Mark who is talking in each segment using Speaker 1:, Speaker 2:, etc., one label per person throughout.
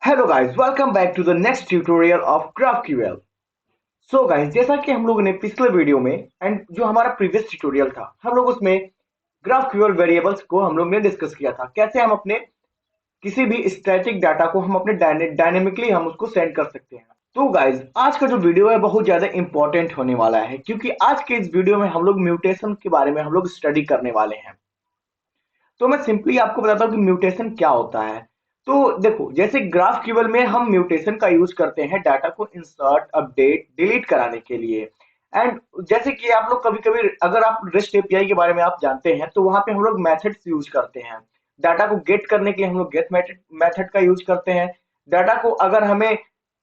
Speaker 1: Hello guys, welcome back to the next tutorial of GraphQL। So guys, जैसा कि हम लोगों ने पिछले वीडियो में एंड जो हमारा प्रीवियस ट्यूटोरियल था, हम लोग उसमें GraphQL वेरिएबल्स को हम लोग ने डिस्कस किया था। कैसे हम अपने किसी भी स्टैटिक डाटा को हम अपने डायनेमिकली हम उसको सेंड कर सकते हैं। तो गाइस, आज का जो वीडियो है बहुत ज्यादा इंपॉर्टेंट होने वाला है, क्योंकि आज के इस वीडियो में हम लोग म्यूटेशन के बारे में हम लोग स्टडी करने वाले हैं। तो मैं सिंपली आपको बताता हूँ कि म्यूटेशन क्या होता है। तो देखो, जैसे ग्राफ क्यूएल में हम म्यूटेशन का यूज करते हैं डाटा को इंसर्ट, अपडेट, डिलीट कराने के लिए। एंड जैसे कि आप लोग कभी कभी, अगर आप रेस्ट एपीआई के बारे में आप जानते हैं, तो वहां पे हम लोग मेथड्स यूज करते हैं। डाटा को गेट करने के लिए हम लोग गेट मेथड का यूज करते हैं। डाटा को अगर हमें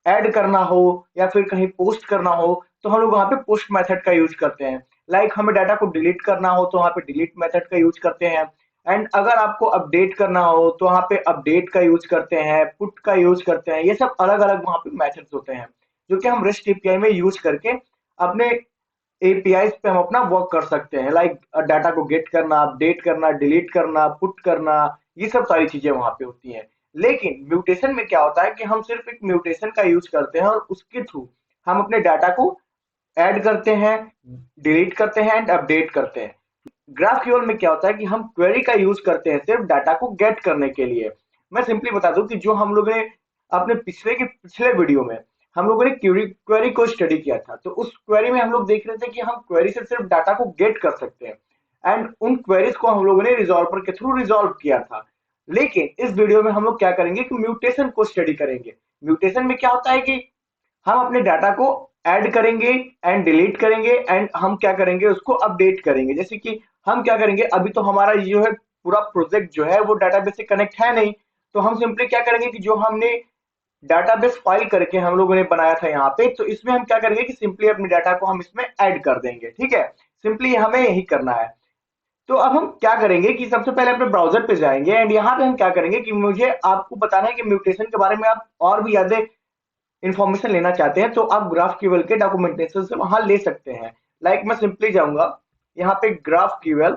Speaker 1: ऐड करना हो या फिर कहीं पोस्ट करना हो, तो हम लोग वहां पे पोस्ट मेथड का यूज करते हैं। लाइक हमें डाटा को डिलीट करना हो तो वहां पे डिलीट मेथड का यूज करते हैं। एंड अगर आपको अपडेट करना हो तो वहाँ पे अपडेट का यूज करते हैं, पुट का यूज करते हैं। ये सब अलग अलग वहाँ पे मेथड्स होते हैं, जो कि हम रेस्ट एपीआई में यूज करके अपने एपीआई पे हम अपना वर्क कर सकते हैं। लाइक डाटा को गेट करना, अपडेट करना, डिलीट करना, पुट करना, ये सब सारी चीजें वहां पे होती हैं। लेकिन म्यूटेशन में क्या होता है कि हम सिर्फ एक म्यूटेशन का यूज करते हैं और उसके थ्रू हम अपने डाटा को ऐड करते हैं, डिलीट करते हैं एंड अपडेट करते हैं। ग्राफक्यूएल में क्या होता है कि हम क्वेरी का यूज करते हैं सिर्फ डाटा को गेट करने के लिए। मैं सिंपली बता दूं कि जो हम लोग ने अपने पिछले वीडियो में हम लोगों ने क्वेरी को स्टडी किया था, तो उस क्वेरी में हम लोग देख रहे थे कि हम क्वेरी से सिर्फ डाटा को गेट कर सकते हैं। एंड उन क्वेरीज को हम लोगों ने रिजॉल्वर के थ्रू रिजॉल्व किया था। लेकिन इस वीडियो में हम लोग क्या करेंगे कि म्यूटेशन को स्टडी करेंगे। म्यूटेशन में क्या होता है कि हम अपने डाटा को ऐड करेंगे एंड डिलीट करेंगे एंड हम क्या करेंगे, उसको अपडेट करेंगे। जैसे कि हम क्या करेंगे, अभी तो हमारा ये जो है पूरा प्रोजेक्ट जो है वो डाटाबेस से कनेक्ट है नहीं। तो हम सिंपली क्या करेंगे कि जो हमने डाटाबेस फाइल करके हम लोगों ने बनाया था यहाँ पे, तो इसमें हम क्या करेंगे कि सिंपली अपने डाटा को हम इसमें ऐड कर देंगे। ठीक है, सिंपली हमें यही करना है। तो अब हम क्या करेंगे कि सबसे पहले अपने ब्राउजर पे जाएंगे एंड यहाँ पे हम क्या करेंगे कि मुझे आपको बताना है कि म्यूटेशन के बारे में आप और भी ज्यादा इंफॉर्मेशन लेना चाहते हैं, तो आप ग्राफ क्यूएल के डॉक्यूमेंटेशन से वहां ले सकते हैं। लाइक मैं सिंपली जाऊंगा यहाँ पे ग्राफ क्यूएल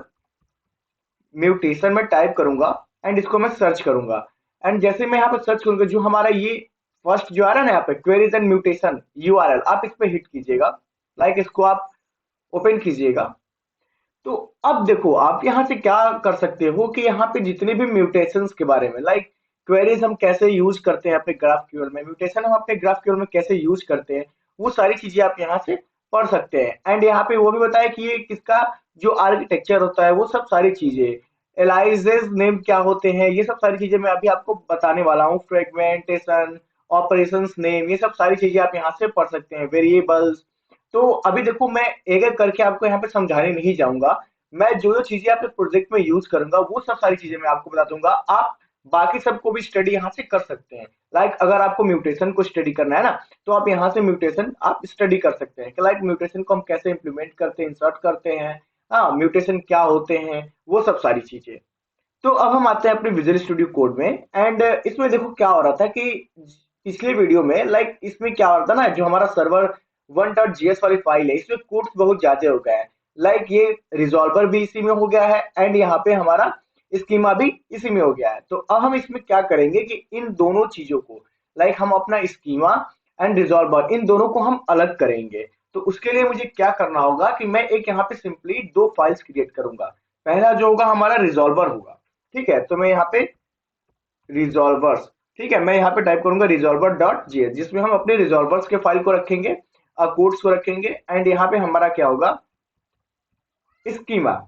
Speaker 1: म्यूटेशन में टाइप करूंगा एंड इसको मैं सर्च करूंगा। एंड जैसे मैं यहाँ पे सर्च करूंगा, जो हमारा ये फर्स्ट जो आ रहा है ना यहाँ पे क्वेरीज एंड म्यूटेशन यूआरएल, आप इस पे हिट कीजिएगा। लाइक इसको आप ओपन कीजिएगा। तो अब देखो, आप यहाँ से क्या कर सकते हो कि यहाँ पे जितने भी म्यूटेशंस के बारे में, लाइक क्वेरीज हम कैसे यूज करते हैं अपने ग्राफक्यूएल में, म्यूटेशन हम अपने ग्राफक्यूएल में कैसे यूज करते हैं, वो सारी चीजें आप यहाँ से पढ़ सकते हैं। एंड यहाँ पे वो भी बताया कि ये किसका जो आर्किटेक्चर होता है, वो सब सारी चीजें, एलाइजेस नेम क्या होते हैं, ये सब सारी चीजें मैं अभी आपको बताने वाला हूँ। फ्रेगमेंटेशन, ऑपरेशंस नेम, ये सब सारी चीजें आप यहाँ से पढ़ सकते हैं। वेरिएबल्स। तो अभी देखो, मैं एक एक करके आपको यहाँ पे समझाने नहीं जाऊंगा। मैं जो जो चीजें आपके प्रोजेक्ट में यूज करूंगा वो सब सारी चीजें मैं आपको बता दूंगा। आप बाकी सबको भी स्टडी यहाँ से कर सकते हैं। लाइक अगर आपको म्यूटेशन को स्टडी करना है ना, तो आप यहाँ से म्यूटेशन आप स्टडी कर सकते हैं कि लाइक म्यूटेशन को हम कैसे इंप्लीमेंट करते हैं, इंसर्ट करते हैं, हाँ म्यूटेशन क्या होते हैं, वो सब सारी चीजें। तो अब हम आते हैं अपने विजुअल स्टूडियो कोड में। एंड इसमें देखो क्या हो रहा था कि पिछले वीडियो में, लाइक इसमें क्या हो रहा था ना, जो हमारा सर्वर 1.js वाली फाइल है, इसमें कोड्स बहुत ज्यादा हो गया है। लाइक ये रिजॉल्वर भी इसी में हो गया है एंड यहाँ पे हमारा स्कीमा भी इसी में हो गया है। तो अब हम इसमें क्या करेंगे कि इन दोनों चीजों को, लाइक हम अपना स्कीमा एंड रिजॉल्वर, इन दोनों को हम अलग करेंगे। तो उसके लिए मुझे क्या करना होगा कि मैं एक यहाँ पे सिंपली दो फाइल्स क्रिएट करूंगा। पहला जो होगा हमारा रिजॉल्वर होगा। ठीक है, तो मैं यहाँ पे रिजॉल्वर्स, ठीक है, मैं यहाँ पे टाइप करूंगा रिजॉल्वर डॉट जीएस, जिसमें हम अपने रिजॉल्वर्स के फाइल को रखेंगे, कोड्स को रखेंगे। एंड यहाँ पे हमारा क्या होगा, स्कीमा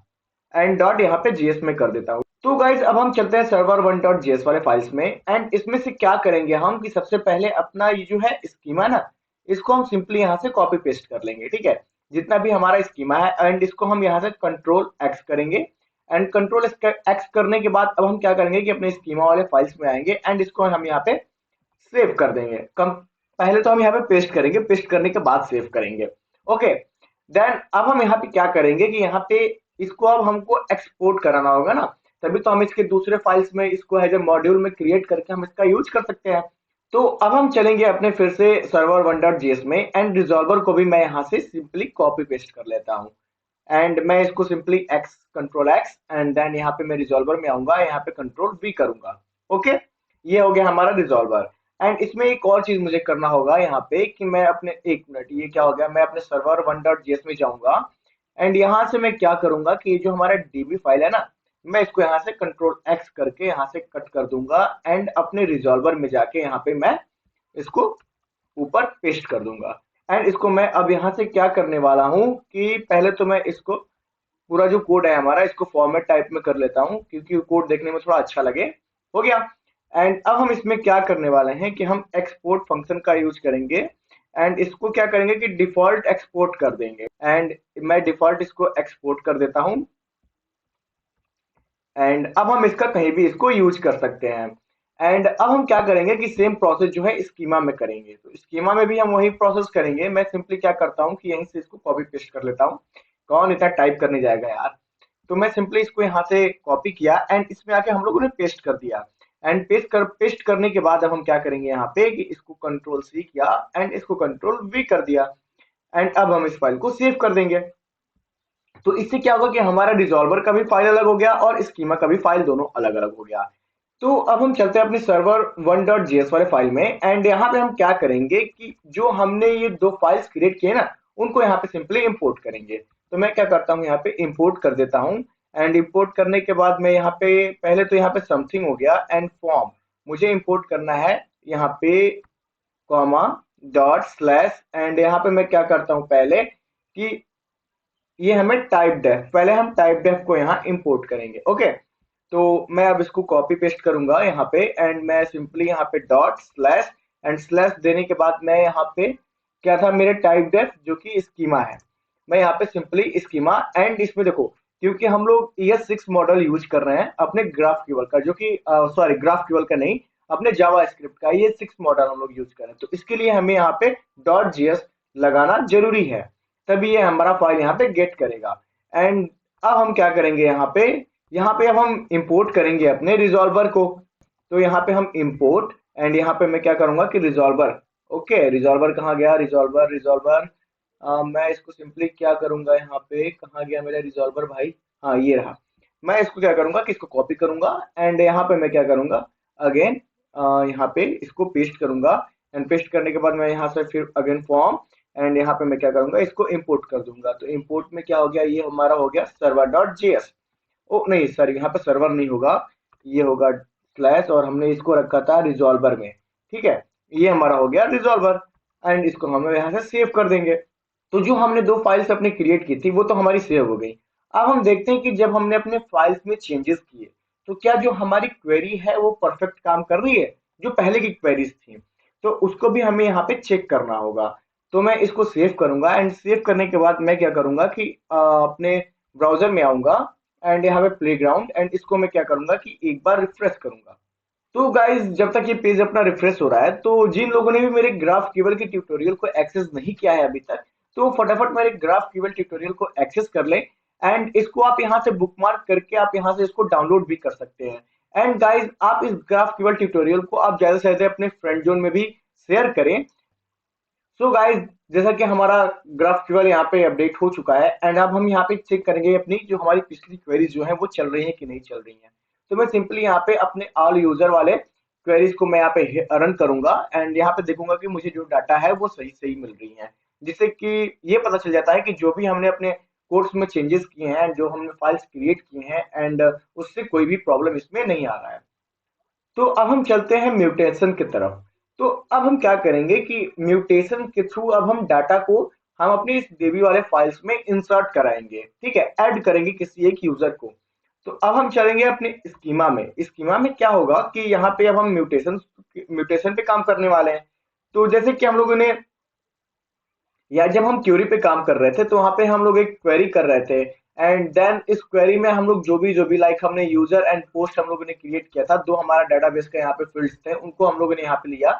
Speaker 1: एंड डॉट यहाँ पे जीएस में कर देता हूँ। तो गाइज, अब हम चलते हैं सर्वर 1.js वाले फाइल्स में। एंड इसमें से क्या करेंगे हम कि सबसे पहले अपना ये जो है स्कीमा ना, इसको हम सिंपली यहाँ से कॉपी पेस्ट कर लेंगे। ठीक है, जितना भी हमारा स्कीमा है, एंड इसको हम यहाँ से कंट्रोल एक्स करेंगे। एंड कंट्रोल एक्स करने के बाद अब हम क्या करेंगे कि अपने स्कीमा वाले फाइल्स में आएंगे एंड इसको हम यहाँ पे सेव कर देंगे। कम पहले तो हम यहाँ पे पेस्ट करेंगे, पेस्ट करने के बाद सेव करेंगे। ओके, देन अब हम यहाँ पे क्या करेंगे कि यहाँ पे इसको अब हमको एक्सपोर्ट कराना होगा ना, तभी तो हम इसके दूसरे फाइल्स में इसको एज ए मॉड्यूल में क्रिएट करके हम इसका यूज कर सकते हैं। तो अब हम चलेंगे अपने फिर से सर्वर 1.js में एंड रिजॉल्वर को भी मैं यहाँ से सिंपली कॉपी पेस्ट कर लेता हूँ। एंड मैं इसको simply X, control X, and then यहाँ पे मैं रिजॉल्वर में आऊंगा, यहाँ पे कंट्रोल वी करूंगा। ओके, ये हो गया हमारा रिजॉल्वर। एंड इसमें एक और चीज मुझे करना होगा यहाँ पे कि मैं अपने, एक मिनट, ये क्या हो गया, मैं अपने सर्वर 1.js में जाऊंगा एंड यहाँ से मैं क्या करूंगा कि जो हमारा डीबी फाइल है ना, मैं इसको यहाँ से कंट्रोल एक्स करके यहाँ से कट कर दूंगा एंड अपने रिजॉल्वर में जाके यहाँ पे मैं इसको ऊपर पेस्ट कर दूंगा। एंड इसको मैं अब यहाँ से क्या करने वाला हूँ कि पहले तो मैं इसको पूरा जो कोड है हमारा, इसको फॉर्मेट टाइप में कर लेता हूँ क्योंकि कोड देखने में थोड़ा अच्छा लगे। हो गया। एंड अब हम इसमें क्या करने वाले हैं कि हम एक्सपोर्ट फंक्शन का यूज करेंगे एंड इसको क्या करेंगे कि डिफॉल्ट एक्सपोर्ट कर देंगे। एंड मैं डिफॉल्ट इसको एक्सपोर्ट कर देता हूँ एंड अब हम इसका कहीं भी इसको यूज कर सकते हैं। एंड अब हम क्या करेंगे कि सेम प्रोसेस जो है स्कीमा में करेंगे, तो स्कीमा में भी हम वही प्रोसेस करेंगे। मैं सिंपली क्या करता हूँ कि यहीं से इसको कॉपी पेस्ट कर लेता हूँ, कौन इतना टाइप करने जाएगा यार। तो मैं सिंपली इसको यहाँ से कॉपी किया एंड इसमें आके हम लोगों ने पेस्ट कर दिया। एंड पेस्ट करने के बाद अब हम क्या करेंगे यहाँ पे कि इसको कंट्रोल सी किया एंड इसको कंट्रोल वी कर दिया एंड अब हम इस फाइल को सेव कर देंगे। तो इससे क्या होगा कि हमारा रिजॉल्वर का भी फाइल अलग हो गया और स्कीमा का भी फाइल दोनों अलग अलग हो गया। तो अब हम चलते हैं अपने सर्वर 1.js वाले फाइल में एंड यहाँ पे हम क्या करेंगे कि जो हमने ये दो फाइल्स क्रिएट किए ना, उनको यहाँ पे सिंपली इंपोर्ट करेंगे। तो मैं क्या करता हूँ, यहाँ पे इंपोर्ट कर देता हूँ एंड इंपोर्ट करने के बाद मैं यहाँ पे पहले तो यहाँ पे समथिंग हो गया एंड फॉर्म मुझे इंपोर्ट करना है यहाँ पे, कॉमा डॉट स्लैश एंड यहाँ पे मैं क्या करता हूँ पहले कि ये हमें टाइप डेफ, पहले हम टाइप डेफ को यहाँ इंपोर्ट करेंगे। ओके, तो मैं अब इसको कॉपी पेस्ट करूंगा यहाँ पे एंड मैं सिंपली यहाँ पे डॉट स्लैश एंड स्लैश देने के बाद मैं यहाँ पे क्या था, मेरे टाइप डेफ जो कि स्कीमा है, मैं यहाँ पे सिंपली स्कीमा एंड इसमें देखो क्योंकि हम लोग ES6 मॉडल यूज कर रहे हैं अपने ग्राफक्यूएल का, जो कि सॉरी ग्राफक्यूएल का नहीं, अपने जावा स्क्रिप्ट का ES6 मॉडल हम लोग यूज कर रहे हैं। तो इसके लिए हमें यहाँ पे डॉट जीएस लगाना जरूरी है, तभी ये हमारा फाइल यहाँ पे गेट करेगा। एंड अब हम क्या करेंगे यहाँ पे अब हम इंपोर्ट करेंगे अपने रिजॉल्वर को। तो यहाँ पे हम इंपोर्ट एंड यहाँ पे मैं क्या करूंगा कि रिजॉल्वर, ओके रिजॉल्वर कहाँ गया, रिजॉल्वर मैं इसको सिंपली क्या करूंगा, यहाँ पे कहाँ गया मेरा रिजॉल्वर भाई, हाँ ये रहा। मैं इसको क्या करूंगा कि इसको कॉपी करूंगा एंड यहाँ पे मैं क्या करूंगा अगेन यहाँ पे इसको पेस्ट करूंगा एंड पेस्ट करने के बाद मैं यहाँ से फिर अगेन फॉर्म एंड यहाँ पे मैं क्या करूंगा इसको इंपोर्ट कर दूंगा। तो इंपोर्ट में क्या हो गया, ये हमारा हो गया सर्वर डॉट जेएस, ओ नहीं सर यहाँ पे सर्वर नहीं होगा, ये होगा स्लैश और हमने इसको रखा था रिजॉल्वर में। ठीक है, ये हमारा हो गया रिजॉल्वर एंड इसको हम यहाँ से सेव कर देंगे। तो जो हमने दो फाइल्स अपने क्रिएट की थी वो तो हमारी सेव हो गई। अब हम देखते हैं कि जब हमने अपने फाइल्स में चेंजेस किए तो क्या जो हमारी क्वेरी है वो परफेक्ट काम कर रही है, जो पहले की क्वेरीज थी, तो उसको भी हमें यहाँ पे चेक करना होगा। तो मैं इसको सेव करूंगा एंड सेव करने के बाद मैं क्या करूंगा कि अपने ब्राउजर में आऊंगा एंड यहाँ पे प्लेग्राउंड एंड इसको मैं क्या करूंगा कि एक बार रिफ्रेश करूंगा। तो गाइज जब तक ये पेज अपना रिफ्रेश हो रहा है, तो जिन लोगों ने भी मेरे ग्राफ क्यूएल के ट्यूटोरियल को एक्सेस नहीं किया है अभी तक, तो फटाफट मेरे ग्राफ क्यूएल ट्यूटोरियल को एक्सेस कर लें एंड इसको आप यहाँ से बुकमार्क करके आप यहाँ से इसको डाउनलोड भी कर सकते हैं। एंड गाइज आप इस ग्राफ क्यूएल ट्यूटोरियल को आप ज्यादा से ज्यादा अपने फ्रेंड जोन में भी शेयर करें। सो गाइज जैसा कि हमारा ग्राफ क्यूएल यहाँ पे अपडेट हो चुका है एंड अब हम यहाँ पे चेक करेंगे अपनी जो हमारी पिछली क्वेरीज जो है वो चल रही है कि नहीं चल रही है। तो मैं सिंपली यहाँ पे अपने ऑल यूजर वाले क्वेरीज को मैं यहाँ पे रन करूंगा एंड यहाँ पे देखूंगा कि मुझे जो डाटा है वो सही सही मिल रही है, जिससे कि ये पता चल जाता है कि जो भी हमने अपने कोड्स में चेंजेस किए हैं एंड जो हमने फाइल्स क्रिएट किए हैं एंड उससे कोई भी प्रॉब्लम इसमें नहीं आ रहा है। तो अब हम चलते हैं म्यूटेशन की तरफ। तो अब हम क्या करेंगे कि म्यूटेशन के थ्रू अब हम डाटा को हम अपनी इस डेबी वाले फाइल्स में इंसर्ट कराएंगे, ठीक है, ऐड करेंगे किसी एक यूजर को। तो अब हम चलेंगे अपने स्कीमा में। स्कीमा में क्या होगा कि यहाँ पे अब हम म्यूटेशन पे काम करने वाले हैं। तो जैसे कि हम लोगों ने, या जब हम क्वेरी पे काम कर रहे थे तो वहां पे हम लोग एक क्वेरी कर रहे थे एंड देन इस क्वेरी में हम लोग जो भी लाइक हमने यूजर एंड पोस्ट हम लोगों ने क्रिएट किया था, दो हमारा डेटाबेस का यहाँ पे फील्ड्स थे, उनको हम लोगों ने यहाँ पे लिया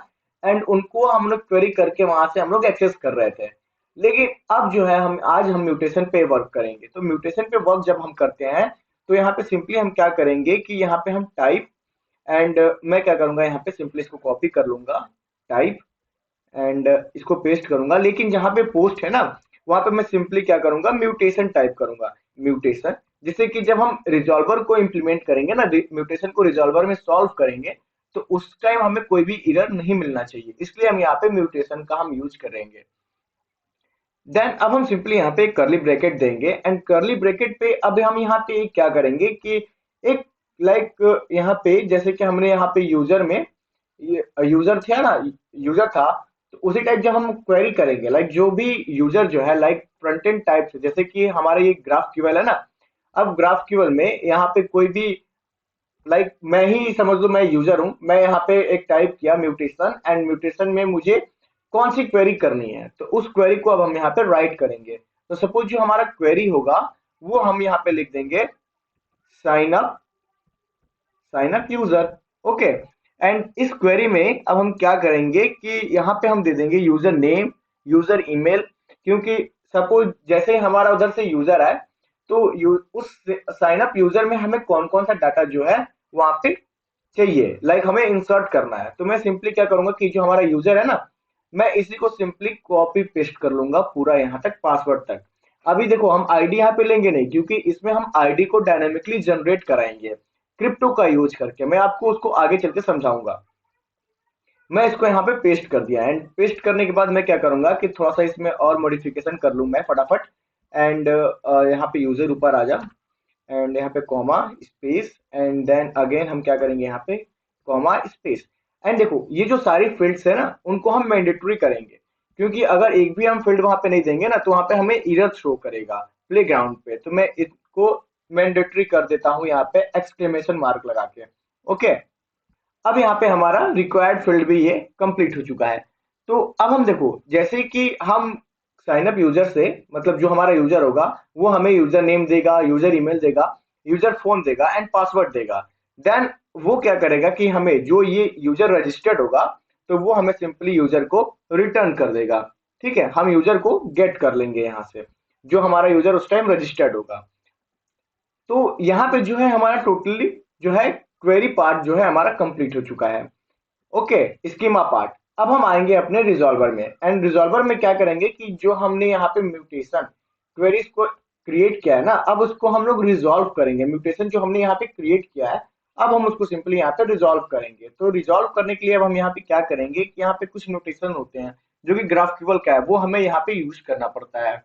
Speaker 1: एंड उनको हम लोग क्वेरी करके वहां से हम लोग एक्सेस कर रहे थे। लेकिन अब जो है हम आज हम म्यूटेशन पे वर्क करेंगे। तो म्यूटेशन पे वर्क जब हम करते हैं तो यहाँ पे सिंपली हम क्या करेंगे कि यहाँ पे हम टाइप एंड मैं क्या करूंगा यहाँ पे सिंपली इसको कॉपी कर लूंगा टाइप एंड इसको पेस्ट करूंगा, लेकिन जहां पे पोस्ट है ना वहां पे मैं सिंपली क्या करूंगा म्यूटेशन टाइप करूंगा, म्यूटेशन, जिससे कि जब हम रिजॉल्वर को इंप्लीमेंट करेंगे ना, म्यूटेशन को रिजॉल्वर में सॉल्व करेंगे तो उस टाइम हमें कोई भी एरर नहीं मिलना चाहिए, इसलिए हम यहाँ पे म्यूटेशन का हम यूज करेंगे। देन अब हम सिंपली यहाँ पे कर्ली ब्रैकेट देंगे एंड कर्ली ब्रैकेट पे अब हम यहाँ पे क्या करेंगे कि एक यहाँ पे जैसे कि हमने यहाँ पे यूजर में यूजर था ना, यूजर था, तो उसी टाइप जब हम क्वेरी करेंगे जो भी यूजर जो है फ्रंट एंड टाइप से, जैसे कि हमारा ये ग्राफ क्यूएल है ना, अब ग्राफ क्यूएल में यहाँ पे कोई भी मैं ही समझ लो मैं यूजर हूं, मैं यहाँ पे एक टाइप किया म्यूटेशन एंड म्यूटेशन में मुझे कौन सी क्वेरी करनी है, तो उस क्वेरी को अब हम यहाँ पे राइट करेंगे। तो सपोज जो हमारा क्वेरी होगा वो हम यहाँ पे लिख देंगे sign up, sign up user. Okay, and इस क्वेरी में अब हम क्या करेंगे कि यहाँ पे हम दे देंगे यूजर नेम, यूजर ईमेल, क्योंकि सपोज जैसे ही हमारा उधर से यूजर आए तो उस साइन अप यूजर में हमें कौन कौन सा डाटा जो है वहां पे चाहिए, हमें इंसर्ट करना है। तो मैं सिंपली क्या करूंगा कि जो हमारा यूजर है ना, मैं इसी को सिंपली कॉपी पेस्ट कर लूंगा पूरा यहाँ तक, पासवर्ड तक। अभी देखो हम आईडी यहाँ पे लेंगे नहीं, क्योंकि इसमें हम आईडी को डायनेमिकली जनरेट कराएंगे क्रिप्टो का यूज करके। मैं आपको उसको आगे चल के समझाऊंगा। मैं इसको यहाँ पे पेस्ट कर दिया एंड पेस्ट करने के बाद मैं क्या करूंगा कि थोड़ा सा इसमें और मॉडिफिकेशन कर लूं मैं फटाफट। एंड यहाँ पे यूजर ऊपर आ जा एंड यहाँ पे comma space and then again हम क्या करेंगे यहाँ पे कॉमा स्पेस। एंड देखो ये जो सारी फील्ड्स है ना उनको हम मैंडेटरी करेंगे, क्योंकि अगर एक भी हम फील्ड वहां पे नहीं देंगे ना तो वहां पे हमें एरर शो करेगा प्लेग्राउंड पे। तो मैं इसको मैंडेटरी कर देता हूँ यहाँ पे एक्सक्लेमेशन मार्क लगा के। ओके, अब यहाँ पे हमारा रिक्वायर्ड फील्ड भी ये कंप्लीट हो चुका है। तो अब हम देखो जैसे कि हम साइन अप यूजर से, मतलब जो हमारा यूजर होगा वो हमें यूजर नेम देगा, यूजर ईमेल देगा, यूजर फोन देगा एंड पासवर्ड देगा। देन वो क्या करेगा कि हमें जो ये यूजर रजिस्टर्ड होगा तो वो हमें सिंपली यूजर को रिटर्न कर देगा। ठीक है, हम यूजर को गेट कर लेंगे यहाँ से, जो हमारा यूजर उस टाइम रजिस्टर्ड होगा। तो यहाँ पे जो है हमारा टोटली जो है क्वेरी पार्ट जो है हमारा कंप्लीट हो चुका है। Okay, schema part. अब हम आएंगे अपने रिजॉल्वर में एंड रिजॉल्वर में क्या करेंगे कि जो हमने यहाँ पे म्यूटेशन क्वेरीज को क्रिएट किया है ना, अब उसको हम लोग रिजॉल्व करेंगे। म्यूटेशन जो हमने यहाँ पे क्रिएट किया है अब हम उसको सिंपली यहाँ पे रिजॉल्व करेंगे। तो रिजॉल्व करने के लिए अब हम यहाँ पे क्या करेंगे कि यहाँ पे कुछ म्यूटेशन होते हैं जो कि ग्राफक्यूएल का है, वो हमें यहाँ पे यूज करना पड़ता है।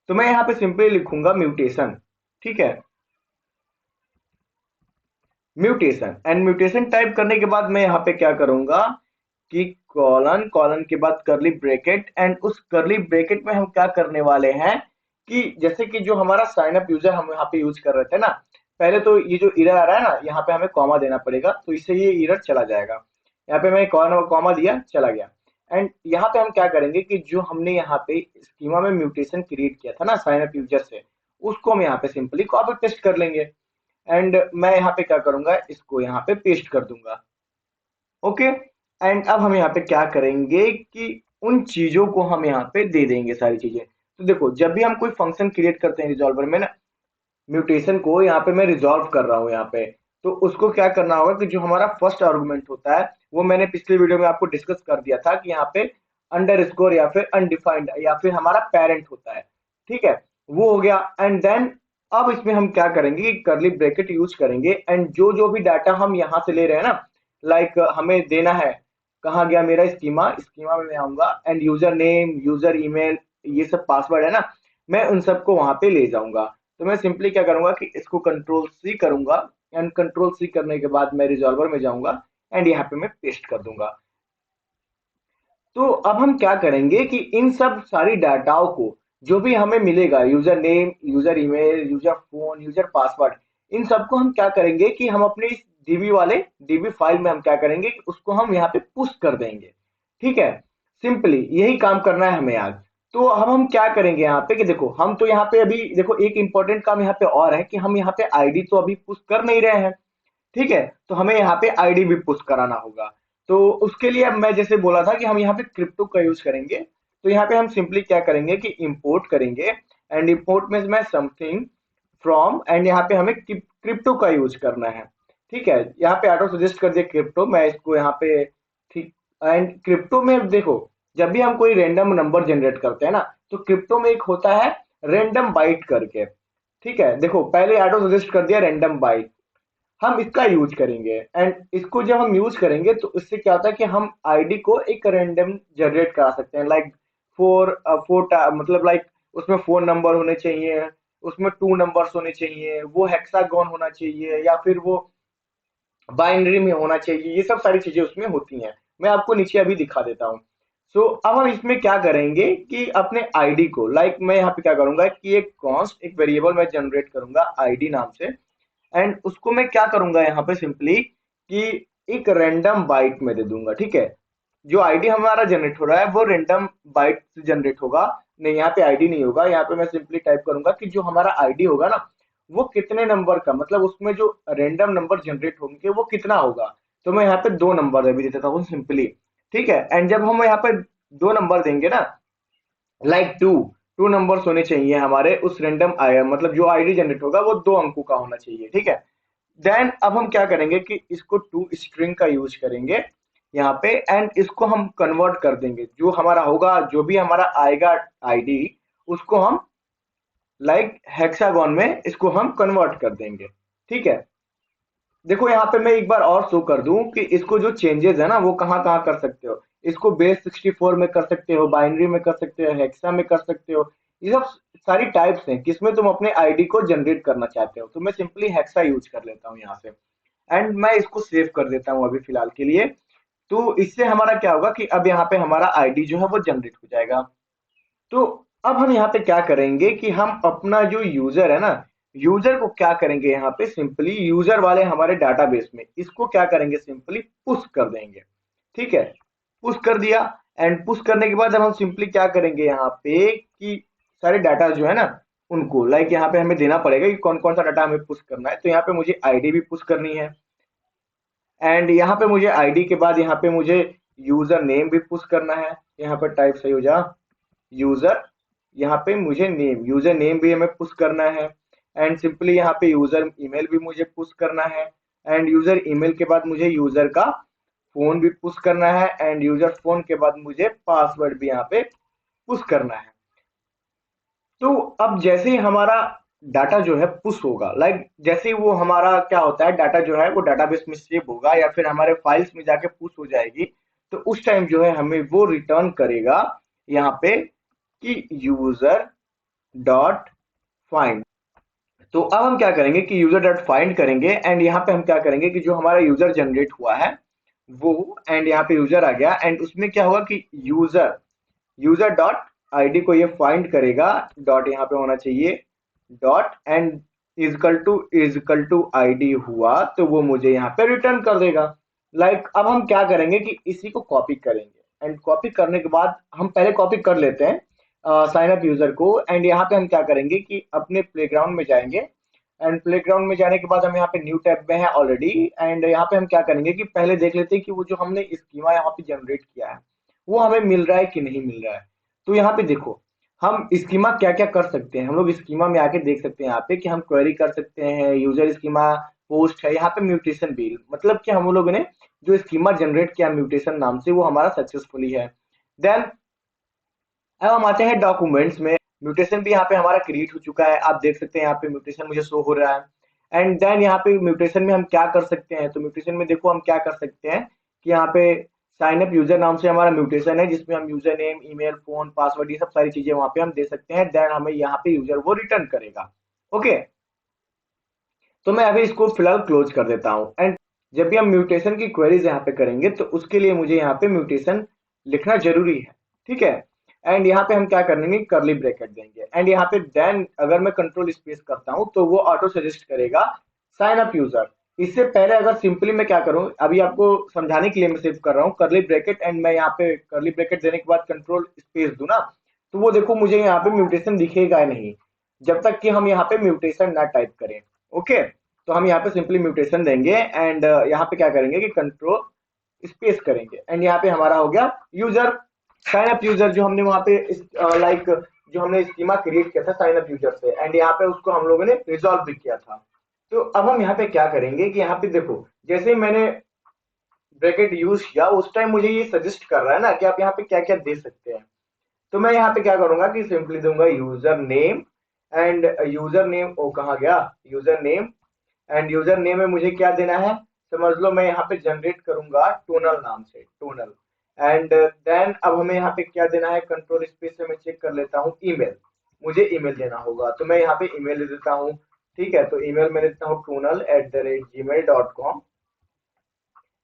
Speaker 1: तो मैं यहाँ पे सिंपली लिखूंगा म्यूटेशन। ठीक है, म्यूटेशन एंड म्यूटेशन टाइप करने के बाद मैं यहाँ पे क्या करूंगा कि कॉलन, कॉलन के बाद करली ब्रैकेट एंड उस करली ब्रैकेट में हम क्या करने वाले हैं कि जैसे कि जो हमारा साइन अप यूजर हम यहाँ पे यूज कर रहे थे ना, पहले तो ये जो एरर आ रहा है ना यहाँ पे हमें कॉमा देना पड़ेगा, तो इससे ये एरर चला जाएगा। यहाँ पे मैं कॉमा दिया, चला गया। एंड यहाँ पे हम क्या करेंगे कि जो हमने यहाँ पे स्कीमा में म्यूटेशन क्रिएट किया था ना साइन अप यूजर से, उसको हम यहाँ पे सिंपली कॉपी पेस्ट कर लेंगे एंड मैं यहाँ पे क्या करूंगा इसको यहाँ पे पेस्ट कर दूंगा। ओके, एंड अब हम यहाँ पे क्या करेंगे कि उन चीजों को हम यहाँ पे दे देंगे सारी चीजें। तो देखो जब भी हम कोई फंक्शन क्रिएट करते हैं रिजॉल्वर में ना, म्यूटेशन को यहाँ पे मैं रिजॉल्व कर रहा हूँ यहाँ पे, तो उसको क्या करना होगा कि जो हमारा फर्स्ट आर्गुमेंट होता है वो मैंने पिछले वीडियो में आपको डिस्कस कर दिया था कि यहाँ पे अंडर स्कोर या फिर अनडिफाइंड या फिर हमारा पेरेंट होता है। ठीक है, वो हो गया। एंड देन अब इसमें हम क्या करेंगे कि करली ब्रैकेट यूज करेंगे एंड जो जो भी डाटा हम यहाँ से ले रहे हैं ना, हमें देना है, कहाँ गया मेरा स्कीमा, स्कीमा में मैं आऊंगा and user name, user email, ये सब पासवर्ड है ना, मैं उन सबको वहां पे ले जाऊंगा। तो मैं सिंपली क्या करूंगा कि इसको कंट्रोल सी करूंगा एंड कंट्रोल सी करने के बाद मैं रिजॉल्वर में जाऊंगा एंड यहाँ पे मैं पेस्ट कर दूंगा। तो अब हम क्या करेंगे कि इन सब सारी डाटाओं को जो भी हमें मिलेगा, user name, user email, user phone, user password, इन सबको हम क्या करेंगे कि हम अपने इस डीबी वाले डीबी फाइल में हम क्या करेंगे कि उसको हम यहाँ पे पुश कर देंगे। ठीक है, सिंपली यही काम करना है हमें आज। तो हम क्या करेंगे यहाँ पे कि देखो हम तो यहाँ पे अभी देखो एक इंपॉर्टेंट काम यहाँ पे और है कि हम यहाँ पे आईडी तो अभी पुश कर नहीं रहे हैं। ठीक है, तो हमें यहाँ पे आईडी भी पुश कराना होगा। तो उसके लिए अब मैं जैसे बोला था कि हम यहाँ पे क्रिप्टो का यूज करेंगे, तो यहाँ पे हम सिंपली क्या करेंगे कि इंपोर्ट करेंगे एंड इंपोर्ट में मैं समथिंग फ्रॉम एंड यहाँ पे हमें क्रिप्टो का यूज करना है। ठीक है, यहाँ पे ऑटो सजेस्ट कर दिया क्रिप्टो, मैं इसको यहाँ पे ठीक। एंड क्रिप्टो में देखो जब भी हम कोई रैंडम नंबर जनरेट करते हैं ना, तो क्रिप्टो में एक होता है रैंडम बाइट करके। ठीक है, देखो पहले ऑटो सजेस्ट कर दिया रैंडम बाइट, हम इसका यूज करेंगे। एंड इसको जब हम यूज करेंगे तो इससे क्या होता है कि हम आईडी को एक रैंडम जनरेट करा सकते हैं, लाइक मतलब लाइक उसमें 4 नंबर होने चाहिए, उसमें 2 नंबर्स होने चाहिए, वो हेक्सागोन होना चाहिए, या फिर वो बाइनरी में होना चाहिए। ये सब सारी चीजें उसमें होती हैं। मैं आपको नीचे अभी दिखा देता हूँ। सो अब हम इसमें क्या करेंगे कि अपने आईडी को, लाइक मैं यहाँ पे क्या करूंगा कि एक कॉन्स्ट, एक वेरिएबल मैं जनरेट करूंगा आईडी नाम से। एंड उसको मैं क्या करूंगा यहाँ पे सिंपली कि एक रैंडम बाइट में दे दूंगा। ठीक है, जो आईडी हमारा जनरेट हो रहा है वो रैंडम बाइट से जनरेट होगा। नहीं, यहाँ पे आईडी नहीं होगा, यहाँ पे मैं सिंपली टाइप करूंगा कि जो हमारा आईडी होगा ना वो कितने नंबर का, मतलब उसमें जो रैंडम नंबर जनरेट होंगे वो कितना होगा। तो मैं यहाँ पे 2 नंबर अभी दे देता हूँ सिंपली। ठीक है, एंड जब हम यहाँ पे 2 नंबर देंगे ना, लाइक टू नंबर्स होने चाहिए हमारे उस रैंडम मतलब जो आईडी जनरेट होगा वो 2 अंकों का होना चाहिए। ठीक है, देन अब हम क्या करेंगे कि इसको टू स्ट्रिंग का यूज करेंगे यहाँ पे, एंड इसको हम कन्वर्ट कर देंगे। जो हमारा होगा, जो भी हमारा आएगा आईडी, उसको हम लाइक हेक्सागोन में इसको हम कन्वर्ट कर देंगे। ठीक है, देखो यहाँ पे मैं एक बार और शो कर दूं कि इसको जो चेंजेस है ना वो कहाँ कहाँ कर सकते हो। इसको बेस 64 में कर सकते हो, बाइनरी में कर सकते हो, हेक्सा में कर सकते हो। ये सब सारी टाइप्स हैं किसमें तुम अपने आईडी को जनरेट करना चाहते हो। तो मैं सिंपली हेक्सा यूज कर लेता हूँ यहाँ से, एंड मैं इसको सेव कर देता हूँ अभी फिलहाल के लिए। तो इससे हमारा क्या होगा कि अब यहाँ पे हमारा आईडी जो है वो जनरेट हो जाएगा। तो अब हम यहाँ पे क्या करेंगे कि हम अपना जो यूजर है ना, यूजर को क्या करेंगे यहाँ पे सिंपली यूजर वाले हमारे डाटाबेस में इसको क्या करेंगे सिंपली पुश कर देंगे। ठीक है, पुश कर दिया। एंड पुश करने के बाद अब हम सिंपली क्या करेंगे यहाँ पे कि सारे डाटा जो है ना उनको, लाइक यहाँ पे हमें देना पड़ेगा कि कौन कौन सा डाटा हमें पुश करना है। तो यहाँ पे मुझे आईडी भी पुश करनी है, एंड यहाँ पे मुझे आईडी के बाद यहाँ पे मुझे यूजर नेम भी पुश करना है। यहाँ पर टाइप सही हो जा यूजर, यहाँ पे मुझे नेम, यूजर नेम भी हमें पुश करना है। एंड सिंपली यहाँ पे यूजर ईमेल भी मुझे पुश करना है। एंड यूजर ईमेल के बाद मुझे यूजर का फोन भी पुश करना है। एंड यूजर फोन के बाद मुझे पासवर्ड भी यहाँ पे पुश करना है। तो अब जैसे ही हमारा डाटा जो है पुश होगा, लाइक जैसे ही वो हमारा क्या होता है डाटा जो है वो डाटाबेस में सेव होगा या फिर हमारे फाइल्स में जाके पुश हो जाएगी, तो उस टाइम जो है हमें वो रिटर्न करेगा यहाँ पे कि यूजर डॉट फाइंड। तो अब हम क्या करेंगे कि यूजर डॉट फाइंड करेंगे, एंड यहाँ पे हम क्या करेंगे कि जो हमारा यूजर जनरेट हुआ है वो, एंड यहाँ पे यूजर आ गया, एंड उसमें क्या होगा कि यूजर यूजर डॉट आईडी को ये फाइंड करेगा। डॉट यहाँ पे होना चाहिए dot, and equal to ID हुआ तो वो मुझे यहाँ पे रिटर्न कर देगा। लाइक अब हम क्या करेंगे कि इसी को कॉपी करेंगे, एंड कॉपी करने के बाद हम पहले कॉपी कर लेते हैं साइन अप यूजर को। एंड यहाँ पे हम क्या करेंगे कि अपने प्लेग्राउंड में जाएंगे, एंड प्लेग्राउंड में जाने के बाद हम यहाँ पे न्यू टैब में है ऑलरेडी। एंड यहाँ पे हम क्या करेंगे कि पहले देख लेते हैं कि वो जो हमने स्कीमा यहाँ पे जनरेट किया है वो हमें मिल रहा है कि नहीं मिल रहा है। तो यहाँ पे देखो हम स्कीमा क्या क्या कर सकते हैं। हम लोग स्कीमा में आके देख सकते हैं यहाँ पे कि हम क्वेरी कर सकते हैं, यूजर स्कीमा पोस्ट है, यहाँ पे म्यूटेशन भी, मतलब कि हम लोगों ने जो स्कीमा जनरेट किया म्यूटेशन नाम से वो हमारा सक्सेसफुली है। देन अब हम आते हैं डॉक्यूमेंट्स में। म्यूटेशन भी यहाँ पे हमारा क्रिएट हो चुका है, आप देख सकते हैं यहाँ पे म्यूटेशन मुझे शो हो रहा है। एंड देन यहाँ पे म्यूटेशन में हम क्या कर सकते हैं, तो म्यूटेशन में देखो हम क्या कर सकते हैं कि यहाँ पे साइन अप यूजर नाम से हमारा म्यूटेशन है जिसमें हम user name, email, phone, password ये सब सारी चीजें वहां पे हम दे सकते हैं। देन हमें यहाँ पे यूजर वो रिटर्न करेगा। ओके, तो मैं अभी इसको फिलहाल क्लोज कर देता हूँ। एंड जब भी हम म्यूटेशन की क्वेरीज यहाँ पे करेंगे तो उसके लिए मुझे यहाँ पे म्यूटेशन लिखना जरूरी है। ठीक है, एंड यहाँ पे हम क्या करेंगे करली ब्रैकेट देंगे, एंड यहाँ पे देन अगर मैं कंट्रोल स्पेस करता हूँ तो वो ऑटो सजेस्ट करेगा साइन अप यूजर। इससे पहले अगर सिंपली मैं क्या करूँ, अभी आपको समझाने के लिए मैं सिर्फ कर रहा हूँ करली ब्रैकेट, एंड मैं यहाँ पे करली ब्रैकेट देने के बाद कंट्रोल स्पेस दूं ना, तो वो देखो मुझे यहाँ पे म्यूटेशन दिखेगा नहीं जब तक कि हम यहाँ पे म्यूटेशन ना टाइप करें। ओके, तो हम यहाँ पे सिंपली म्यूटेशन देंगे, एंड यहाँ पे क्या करेंगे कि कंट्रोल स्पेस करेंगे, एंड यहाँ पे हमारा हो गया यूजर साइन अप यूजर जो हमने वहां पे लाइक जो हमने स्कीमा क्रिएट किया था साइन अप यूजर से, एंड यहाँ पे उसको हम लोगों ने रिजॉल्व भी किया था। तो अब हम यहाँ पे क्या करेंगे कि यहाँ पे देखो जैसे ही मैंने ब्रैकेट यूज किया उस टाइम मुझे ये सजेस्ट कर रहा है ना कि आप यहाँ पे क्या क्या दे सकते हैं। तो मैं यहाँ पे क्या करूंगा कि सिंपली दूंगा user name, and user name ओ कहाँ गया user name, and user name में मुझे क्या देना है, समझ लो मैं यहाँ पे जनरेट करूंगा टोनल नाम से, टोनल। एंड देन अब हमें यहाँ पे क्या देना है, कंट्रोल स्पेस से मैं चेक कर लेता हूँ ईमेल, मुझे ईमेल देना होगा, तो मैं यहाँ पे ईमेल दे देता हूँ। ठीक है, तो ईमेल मैं देता हूँ tonal@gmail.com।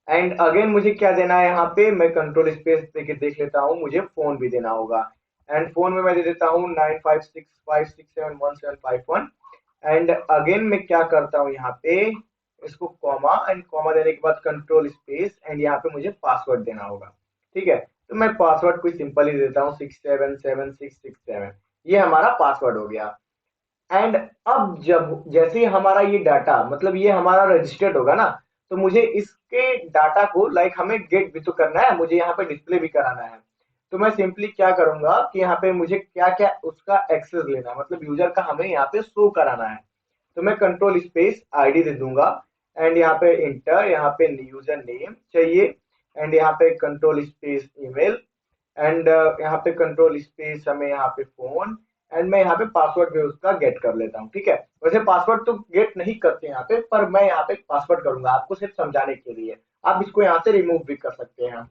Speaker 1: एंड अगेन मुझे क्या देना है, यहाँ पे मैं कंट्रोल स्पेस देके देख लेता हूँ, मुझे फोन भी देना होगा। एंड फोन में मैं दे देता हूँ 9565671751। एंड अगेन मैं क्या करता हूँ, यहाँ पे इसको कॉमा, एंड कॉमा देने के बाद कंट्रोल स्पेस, एंड यहाँ पे मुझे पासवर्ड देना होगा। ठीक है, तो मैं पासवर्ड कोई सिंपल ही देता हूँ 677667, ये हमारा पासवर्ड हो गया। एंड अब जब जैसे ही हमारा ये डाटा, मतलब ये हमारा रजिस्टर्ड होगा ना, तो मुझे इसके डाटा को लाइक हमें गेट भी तो करना है, मुझे यहाँ पे डिस्प्ले भी कराना है। तो मैं सिंपली क्या करूंगा कि यहाँ पे मुझे क्या क्या उसका एक्सेस लेना है, मतलब यूजर का हमें यहाँ पे शो कराना है। तो मैं कंट्रोल स्पेस आईडी दे दूंगा, एंड यहाँ पे इंटर, यहाँ पे यूजर नेम चाहिए, एंड यहाँ पे कंट्रोल स्पेस ईमेल, एंड यहाँ पे कंट्रोल स्पेस हमें यहाँ पे फोन, एंड मैं यहाँ पे पासवर्ड भी उसका गेट कर लेता हूँ। ठीक है, वैसे पासवर्ड तो गेट नहीं करते यहाँ पे, पर मैं यहाँ पे पासवर्ड करूंगा आपको सिर्फ समझाने के लिए, आप इसको यहाँ से रिमूव भी कर सकते हैं।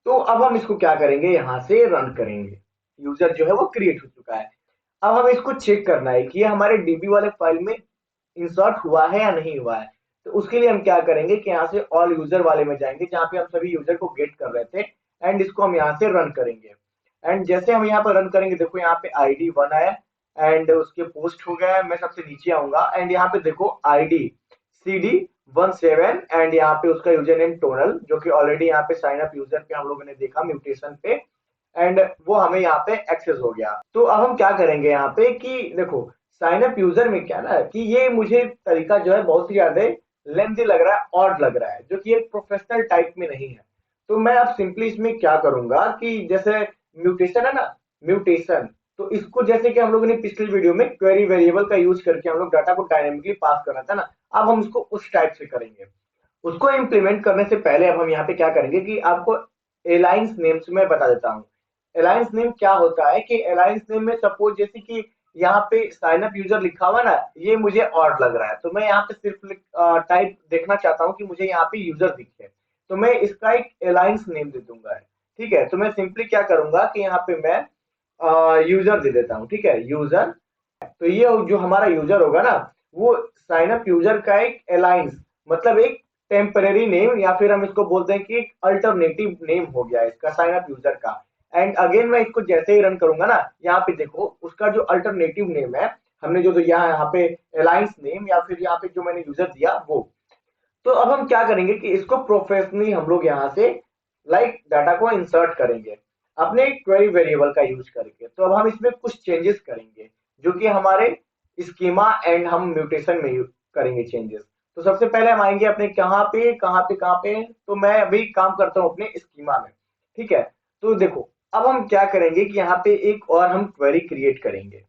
Speaker 1: तो अब हम इसको क्या करेंगे, यहाँ से रन करेंगे। यूजर जो है वो क्रिएट हो चुका है। अब हमें इसको चेक करना है कि ये हमारे डीबी वाले फाइल में इंसर्ट हुआ है या नहीं हुआ है। तो उसके लिए हम क्या करेंगे कि यहाँ से ऑल यूजर वाले में जाएंगे, जहाँ पे हम सभी यूजर को गेट कर रहे थे, एंड इसको हम यहाँ से रन करेंगे। एंड जैसे हम यहाँ पर रन करेंगे, देखो यहाँ पे आईडी 1 आया, एंड उसके पोस्ट हो गया है। मैं सबसे नीचे आऊंगा, एंड यहाँ पे देखो आईडी CD17, एंड यहाँ पे उसका यूजर नेम टोनल, जो कि ऑलरेडी यहाँ पे साइन अप यूजर पे हम लोगों ने देखा म्यूटेशन पे, एंड वो हमें यहाँ पे एक्सेस हो गया। तो अब हम क्या करेंगे यहाँ पे कि देखो साइन अप यूजर में क्या ना, कि ये मुझे तरीका जो है बहुत ही ज्यादा लेंथी लग रहा है, ऑड लग रहा है, जो कि एक प्रोफेशनल टाइप में नहीं है। तो मैं अब सिंपली इसमें क्या करूंगा कि जैसे म्यूटेशन है ना, म्यूटेशन, तो इसको जैसे कि हम लोगों ने पिछली वीडियो में क्वेरी वेरिएबल का यूज करके हम लोग डाटा को डायनेमिकली पास करना था ना, अब हम उसको उस टाइप से करेंगे। उसको इम्प्लीमेंट करने से पहले अब हम यहाँ पे क्या करेंगे कि आपको अलायंस नेम्स में बता देता हूँ। अलायंस नेम क्या होता है कि अलायंस नेम में सपोज जैसे कि यहाँ पे साइन अप यूजर लिखा हुआ ना, ये मुझे ऑड लग रहा है, तो मैं यहाँ पे सिर्फ टाइप देखना चाहता हूँ कि मुझे यहाँ पे यूजर दिखे, तो मैं इसका एक अलायंस नेम दे दूंगा। ठीक है, तो मैं सिंपली क्या करूंगा कि यहाँ पे मैं यूजर दे देता हूँ। ठीक है, यूजर, तो ये जो हमारा यूजर होगा ना, वो साइन अप यूजर का एक अलायंस, मतलब एक टेम्परेरी नेम, या फिर हम इसको बोलते हैं कि एक अल्टरनेटिव नेम हो गया इसका साइन अप यूजर का। एंड अगेन मैं इसको जैसे ही रन करूंगा ना, यहाँ पे देखो उसका जो अल्टरनेटिव नेम है, हमने जो यहाँ पे अलायंस नेम या फिर यहाँ पे जो मैंने यूजर दिया वो। तो अब हम क्या करेंगे कि इसको प्रोफेशनली हम लोग यहाँ से लाइक डाटा को इंसर्ट करेंगे अपने क्वेरी वेरिएबल का यूज करके। तो अब हम इसमें कुछ चेंजेस करेंगे, जो कि हमारे स्कीमा एंड हम म्यूटेशन में करेंगे चेंजेस। तो सबसे पहले हम आएंगे अपने कहाँ पे, तो मैं अभी काम करता हूँ अपने स्कीमा में। ठीक है, तो देखो अब हम क्या करेंगे कि यहाँ पे एक और हम क्वेरी क्रिएट करेंगे।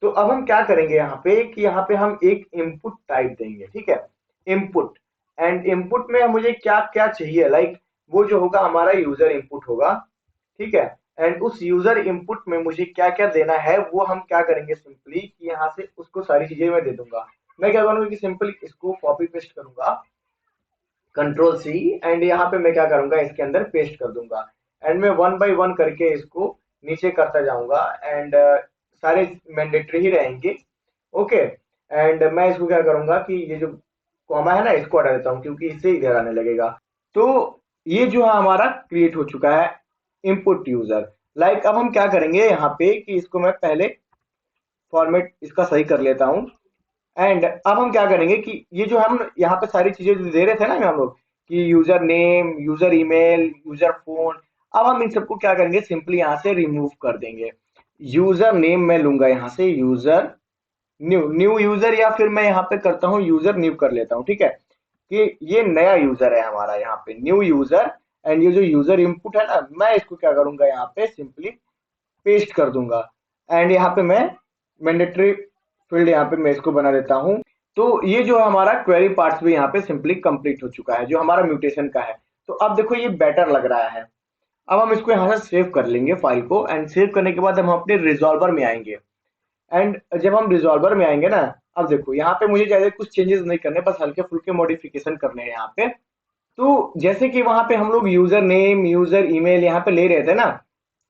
Speaker 1: तो अब हम क्या करेंगे यहाँ पे कि यहाँ पे हम एक इनपुट टाइप देंगे। ठीक है, इनपुट, एंड इनपुट में मुझे क्या क्या चाहिए, लाइक वो जो होगा हमारा यूजर इनपुट होगा। ठीक है, एंड उस यूजर इनपुट में मुझे क्या क्या देना है, वो हम क्या करेंगे सिंपली कि यहाँ से उसको सारी चीजें मैं दे दूंगा। मैं क्या करूंगा कि सिंपली इसको कॉपी पेस्ट करूंगा, कंट्रोल सी, एंड यहाँ पे मैं क्या करूंगा इसके अंदर पेस्ट कर दूंगा। एंड मैं वन बाय वन करके इसको नीचे करता जाऊंगा, एंड सारे मैंडेटरी ही रहेंगे। ओके, एंड मैं इसको क्या करूंगा कि ये जो कॉमा है ना, इसको हटा देता हूँ, क्योंकि इससे इधर आने लगेगा। तो ये जो है हमारा क्रिएट हो चुका है इनपुट यूजर। लाइक अब हम क्या करेंगे यहाँ पे कि इसको मैं पहले फॉर्मेट इसका सही कर लेता हूँ। एंड अब हम क्या करेंगे कि ये जो हम यहाँ पे सारी चीजें जो दे रहे थे ना हम लोग, कि user name, user email, user phone, अब हम इन सबको क्या करेंगे सिंपली यहाँ से रिमूव कर देंगे। यूजर नेम मैं लूंगा यहाँ से यूजर न्यू, न्यू यूजर, या फिर मैं यहाँ पे करता हूँ यूजर न्यू कर लेता हूँ। ठीक है, कि ये नया यूजर है हमारा, यहाँ पे न्यू यूजर। एंड ये जो यूजर इनपुट है ना, मैं इसको क्या करूंगा यहाँ पे सिंपली पेस्ट कर दूंगा। एंड यहाँ पे मैं मैंडेटरी फील्ड यहाँ पे मैं इसको बना देता हूँ। तो ये जो है हमारा क्वेरी पार्ट्स भी यहाँ पे सिंपली कंप्लीट हो चुका है, जो हमारा म्यूटेशन का है। तो अब देखो ये बेटर लग रहा है। अब हम इसको यहाँ से सेव कर लेंगे फाइल को, एंड सेव करने के बाद हम अपने रिजॉल्वर में आएंगे। एंड जब हम रिजॉल्वर में आएंगे ना, अब देखो यहाँ पे मुझे ज्यादा कुछ चेंजेस नहीं करने, बस हल्के फुल्के मॉडिफिकेशन करने हैं यहाँ पे। तो जैसे कि वहां पे हम लोग यूजर नेम यूजर ईमेल यहाँ पे ले रहे थे ना,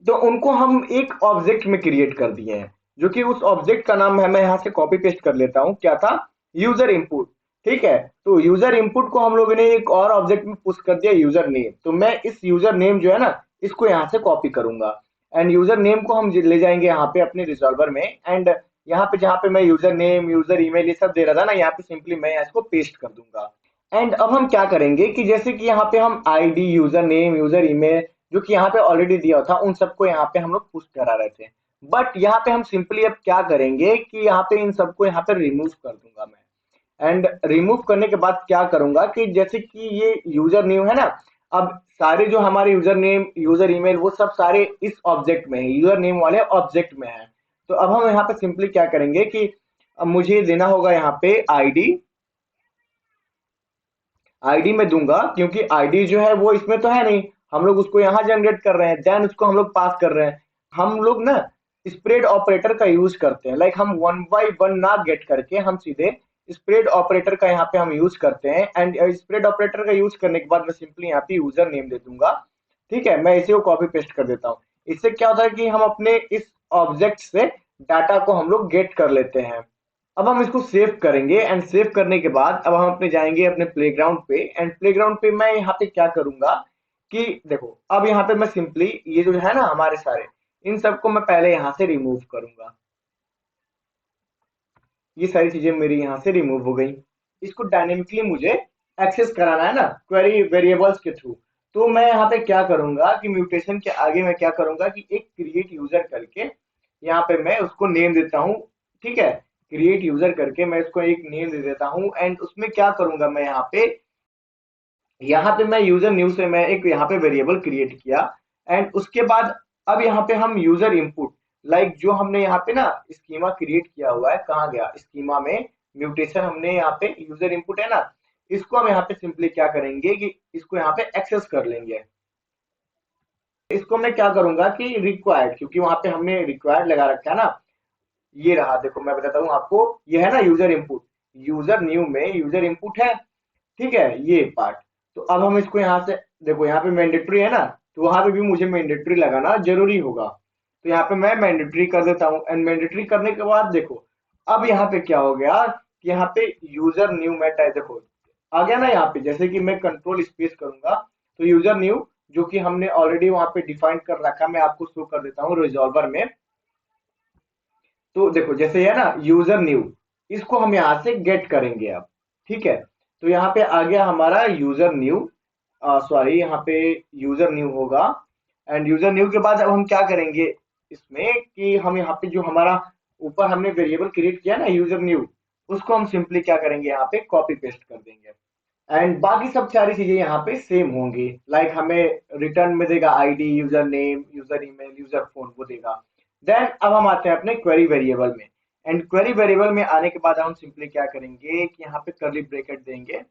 Speaker 1: तो उनको हम एक ऑब्जेक्ट में क्रिएट कर दिए हैं, जो कि उस ऑब्जेक्ट का नाम है, मैं यहाँ से कॉपी पेस्ट कर लेता हूँ, क्या था, यूजर इनपुट। ठीक है, तो यूजर इनपुट को हम लोगों ने एक और ऑब्जेक्ट में पुश कर दिया, यूजर नेम। तो मैं इस यूजर नेम जो है ना, इसको यहाँ से कॉपी करूंगा, एंड यूजर नेम को हम ले जाएंगे यहाँ पे अपने रिजॉल्वर में, एंड यहाँ पे जहाँ पे मैं यूजर नेम यूजर ईमेल ये सब दे रहा था ना, यहाँ पे सिंपली मैं इसको पेस्ट कर दूंगा। एंड अब हम क्या करेंगे कि जैसे कि यहाँ पे हम ID user name user email जो कि यहाँ पे ऑलरेडी दिया था, उन सबको यहाँ पे हम लोग पुश करा रहे थे, बट यहाँ पे हम सिंपली अब क्या करेंगे कि यहाँ पे इन सबको यहाँ पे रिमूव कर दूंगा मैं। एंड रिमूव करने के बाद क्या करूंगा कि जैसे कि ये यूजर नेम है ना, अब सारे जो हमारे यूजर नेम यूजर ईमेल वो सब सारे इस ऑब्जेक्ट में है, यूजर नेम वाले ऑब्जेक्ट में है। तो अब हम यहाँ पे सिंपली क्या करेंगे कि अब मुझे देना होगा यहाँ पे आईडी, आईडी में दूंगा क्योंकि आईडी जो है वो इसमें तो है नहीं, हम लोग उसको यहाँ जनरेट कर रहे हैं, देन उसको हम लोग पास कर रहे हैं। हम लोग ना स्प्रेड ऑपरेटर का यूज करते हैं, लाइक हम वन बाई वन ना गेट करके हम सीधे स्प्रेड ऑपरेटर का यहाँ पे हम यूज करते हैं। एंड स्प्रेड ऑपरेटर का यूज करने के बाद मैं सिंपली यहाँ पे यूजर नेम दे दूंगा। ठीक है, मैं इसे को कॉपी पेस्ट कर देता हूँ। इससे क्या होता है कि हम अपने इस ऑब्जेक्ट से डाटा को हम लोग गेट कर लेते हैं। अब हम इसको सेव करेंगे, एंड सेव करने के बाद अब हम अपने जाएंगे अपने प्लेग्राउंड पे, एंड प्लेग्राउंड पे मैं यहाँ पे क्या करूंगा कि देखो अब यहाँ पे मैं सिंपली ये जो है ना हमारे सारे, इन सबको मैं पहले यहाँ से रिमूव करूंगा। ये सारी चीजें मेरी यहाँ से रिमूव हो गई। इसको डायनेमिकली मुझे एक्सेस कराना है ना क्वेरी वेरिएबल्स के थ्रू। तो मैं यहाँ पे क्या करूंगा कि म्यूटेशन के आगे मैं क्या करूंगा कि एक क्रिएट यूजर करके यहाँ पे मैं उसको नेम देता हूँ। ठीक है, क्रिएट यूजर करके मैं इसको एक नेम दे देता हूँ, एंड उसमें क्या करूंगा मैं यहाँ पे मैं यूजर न्यू से मैं एक यहाँ पे वेरिएबल क्रिएट किया। एंड उसके बाद अब यहाँ पे हम यूजर इनपुट, लाइक जो हमने यहाँ पे ना स्कीमा क्रिएट किया हुआ है, कहाँ गया स्कीमा में म्यूटेशन, हमने यहाँ पे यूजर इनपुट है ना, इसको हम यहाँ पे सिंपली क्या करेंगे कि इसको यहाँ पे एक्सेस कर लेंगे। इसको मैं क्या करूंगा कि रिक्वायर्ड, क्योंकि वहां पे हमने रिक्वायर्ड लगा रखा है ना, ये रहा देखो मैं बताता हूँ आपको, ये है ना यूजर इनपुट, यूजर न्यू में यूजर इनपुट है। ठीक है, ये पार्ट। तो अब हम इसको यहाँ से देखो, यहाँ पे मैंडेटरी है ना, तो वहां पे भी मुझे मैंडेटरी लगाना जरूरी होगा। तो यहाँ पे मैं मैंडेटरी कर देता हूँ, एंड मैंडेटरी करने के बाद देखो अब यहाँ पे क्या हो गया कि यहाँ पे यूजर न्यू में टाइप देखो आ गया ना, यहाँ पे जैसे कि मैं कंट्रोल स्पेस करूंगा तो यूजर न्यू जो कि हमने ऑलरेडी वहां पे डिफाइन कर रखा, मैं आपको शो कर देता हूँ रिजॉल्वर में। तो देखो जैसे है ना यूजर न्यू, इसको हम यहाँ से गेट करेंगे अब। ठीक है, तो यहाँ पे आ गया हमारा यूजर न्यू, सॉरी यहाँ पे यूजर न्यू होगा। एंड यूजर न्यू के बाद अब हम क्या करेंगे इसमें कि हम यहाँ पे जो हमारा ऊपर हमने वेरिएबल क्रिएट किया ना यूजर न्यू, उसको हम सिंपली क्या करेंगे यहाँ पे कॉपी पेस्ट कर देंगे। एंड बाकी सब सारी चीजें यहाँ पे सेम होंगी, लाइक हमें रिटर्न में देगा ID user name user email user phone वो देगा। देन अब हम आते हैं अपने क्वेरी वेरिएबल में, एंड क्वेरी वेरिएबल में आने के बाद हम सिंपली क्या करेंगे कि यहाँ पे करली ब्रैकेट देंगे।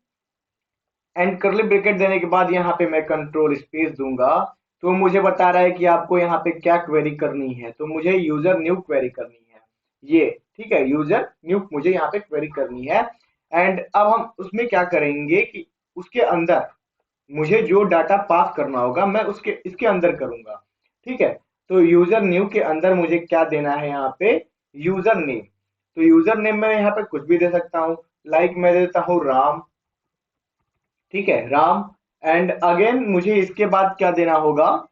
Speaker 1: एंड करली ब्रैकेट देने के बाद यहाँ पे मैं कंट्रोल स्पेस दूंगा। तो मुझे बता रहा है कि आपको यहाँ पे क्या क्वेरी करनी है, तो मुझे यूजर न्यू क्वेरी करनी है ये। ठीक है, यूजर न्यू मुझे यहाँ पे क्वेरी करनी है। एंड अब हम उसमें क्या करेंगे कि उसके अंदर मुझे जो डाटा पास करना होगा मैं उसके इसके अंदर करूंगा। ठीक है, तो यूजर न्यू के अंदर मुझे क्या देना है यहाँ पे यूजर नेम। तो यूजर नेम में यहाँ पे कुछ भी दे सकता हूँ, लाइक मैं देता हूँ राम। ठीक है, राम। एंड अगेन मुझे इसके बाद क्या देना होगा,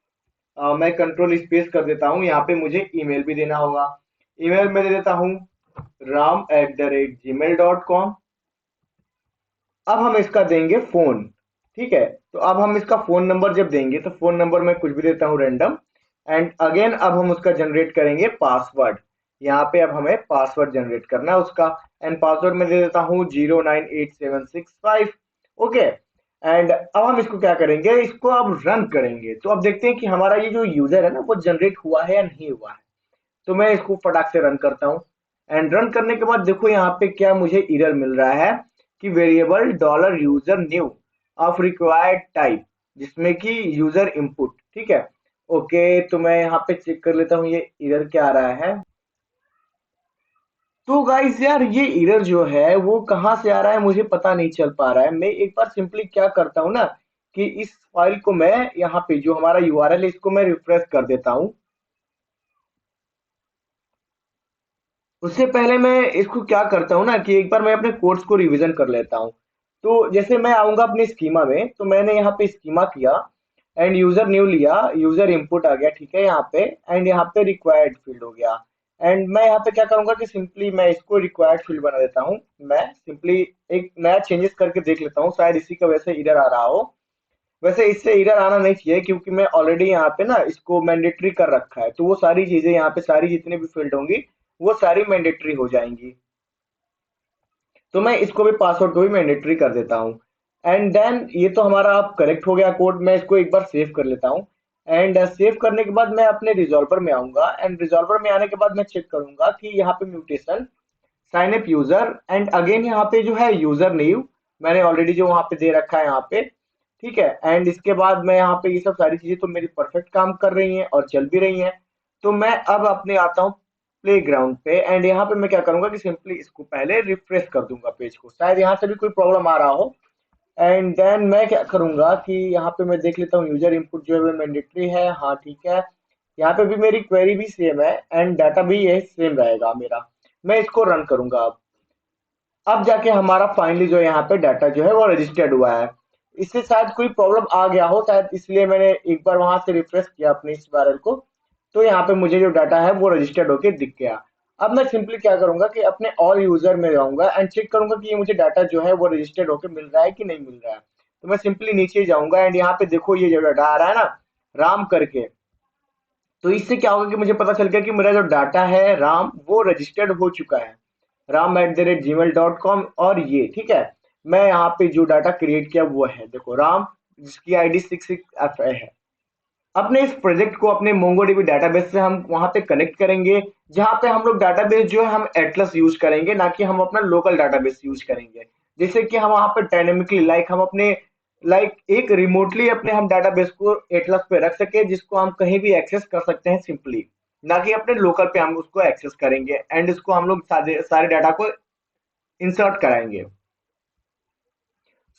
Speaker 1: मैं कंट्रोल स्पेस कर देता हूँ, यहाँ पे मुझे ईमेल भी देना होगा। ईमेल में दे देता हूँ ram@gmail.com। अब हम इसका देंगे फोन। ठीक है, तो अब हम इसका फोन नंबर जब देंगे तो फोन नंबर में कुछ भी देता हूँ रैंडम। एंड अगेन अब हम उसका जनरेट करेंगे पासवर्ड, यहाँ पे अब हमें पासवर्ड जनरेट करना है उसका। एंड पासवर्ड में दे देता हूँ 098765। ओके, एंड अब हम इसको क्या करेंगे, इसको अब रन करेंगे। तो अब देखते हैं कि हमारा ये जो यूजर है ना वो जनरेट हुआ है या नहीं हुआ है। तो मैं इसको फटाक से रन करता हूँ। एंड रन करने के बाद देखो यहाँ पे क्या मुझे एरर मिल रहा है कि variable dollar user new of required type, जिसमें कि यूजर इनपुट। ठीक है, ओके, तो मैं यहाँ पे चेक कर लेता हूँ ये एरर क्या आ रहा है। तो गाइस यार ये एरर जो है वो कहाँ से आ रहा है मुझे पता नहीं चल पा रहा है। मैं एक बार सिंपली क्या करता हूँ ना कि इस फाइल को मैं यहाँ पे जो हमारा यूआरएल है इसको मैं रिफ्रेश कर देता हूँ। उससे पहले मैं इसको क्या करता हूँ ना कि एक बार मैं अपने कोड्स को रिवीजन कर लेता हूँ। तो जैसे मैं आऊंगा अपने स्कीमा में, तो मैंने यहाँ पे स्कीमा किया एंड यूजर न्यू लिया, यूजर इनपुट आ गया, ठीक है यहाँ पे, एंड यहाँ पे रिक्वायर्ड फील्ड हो गया। एंड मैं यहाँ पे क्या करूंगा कि सिंपली मैं इसको रिक्वायर्ड फील्ड बना देता हूँ। मैं सिंपली एक नया चेंजेस करके देख लेता हूँ, शायद इसी का वैसे एरर आ रहा हो। वैसे इससे एरर आना नहीं चाहिए क्योंकि मैं ऑलरेडी यहाँ पे ना इसको मैंडेटरी कर रखा है, तो वो सारी चीजें यहाँ पे सारी जितनी भी फील्ड होंगी वो सारी मैंडेटरी हो जाएंगी। तो मैं इसको भी पासवर्ड को भी मैंडेटरी कर देता हूँ। एंड देन ये तो हमारा अब करेक्ट हो गया कोड। मैं इसको एक बार सेव कर लेता हूँ। एंड सेव करने के बाद मैं अपने रिजॉल्वर में आऊंगा एंड रिजॉल्वर में आने के बाद मैं चेक करूंगा कि यहाँ पे mutation sign up user and again यहाँ पे जो है यूजर न्यू मैंने ऑलरेडी जो वहाँ पे दे रखा है यहाँ पे, ठीक है। एंड इसके बाद मैं यहाँ पे ये सब सारी चीजें तो मेरी परफेक्ट काम कर रही हैं और चल भी रही हैं। तो मैं अब अपने आता हूँ प्लेग्राउंड पे एंड यहाँ पे मैं क्या करूंगा कि सिंपली इसको पहले रिफ्रेश कर दूंगा पेज को, शायद यहाँ से भी कोई प्रॉब्लम आ रहा हो। एंड देन मैं क्या करूंगा कि यहाँ पे मैं देख लेता हूँ यूजर इनपुट जो है वो मैंडेटरी है, हाँ ठीक है। यहाँ पे भी मेरी क्वेरी भी सेम है एंड डाटा भी ये सेम रहेगा मेरा। मैं इसको रन करूंगा अब जाके हमारा फाइनली जो है यहाँ पे डाटा जो है वो रजिस्टर्ड हुआ है। इससे शायद कोई प्रॉब्लम आ गया हो, शायद इसलिए मैंने एक बार वहां से रिफ्रेश किया अपने इस URL को। तो यहाँ पे मुझे जो डाटा है वो रजिस्टर्ड होके दिख गया। अब मैं सिंपली क्या करूंगा कि अपने ऑल यूजर में जाऊंगा एंड चेक करूंगा कि ये मुझे डाटा जो है वो रजिस्टर्ड होके मिल रहा है कि नहीं मिल रहा है। तो मैं सिंपली नीचे जाऊंगा एंड यहाँ पे देखो ये जो डाटा आ रहा है ना, राम करके। तो इससे क्या होगा कि मुझे पता चल गया कि मेरा जो डाटा है राम वो रजिस्टर्ड हो चुका है, ram@gmail.com। और ये ठीक है, मैं यहाँ पे जो डाटा क्रिएट किया वो है देखो राम, जिसकी आईडी 66FA है। अपने इस प्रोजेक्ट को अपने मोंगोडीबी डाटाबेस से हम वहां पे कनेक्ट करेंगे, जहां पे हम लोग डाटाबेस जो है हम एटलस यूज करेंगे, ना कि हम अपना लोकल डाटाबेस यूज करेंगे। जैसे कि हम वहां पे डायनेमिकली लाइक हम अपने लाइक एक रिमोटली अपने हम डाटाबेस को एटलस पे रख सके, जिसको हम कहीं भी एक्सेस कर सकते हैं सिंपली, ना कि अपने लोकल पे हम उसको एक्सेस करेंगे एंड इसको हम लोग सारे सारे डाटा को इंसर्ट कराएंगे।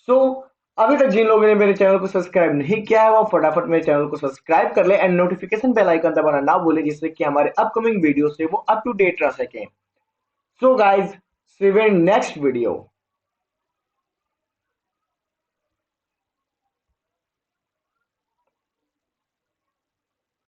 Speaker 1: सो अभी तक जिन लोगों ने मेरे चैनल को सब्सक्राइब नहीं किया है वो फटाफट मेरे चैनल को सब्सक्राइब कर ले एंड नोटिफिकेशन बेल आइकन दबाना ना भूले, जिससे कि हमारे अपकमिंग वीडियो से वो अप टू डेट रह सके। So guys, see you in next video.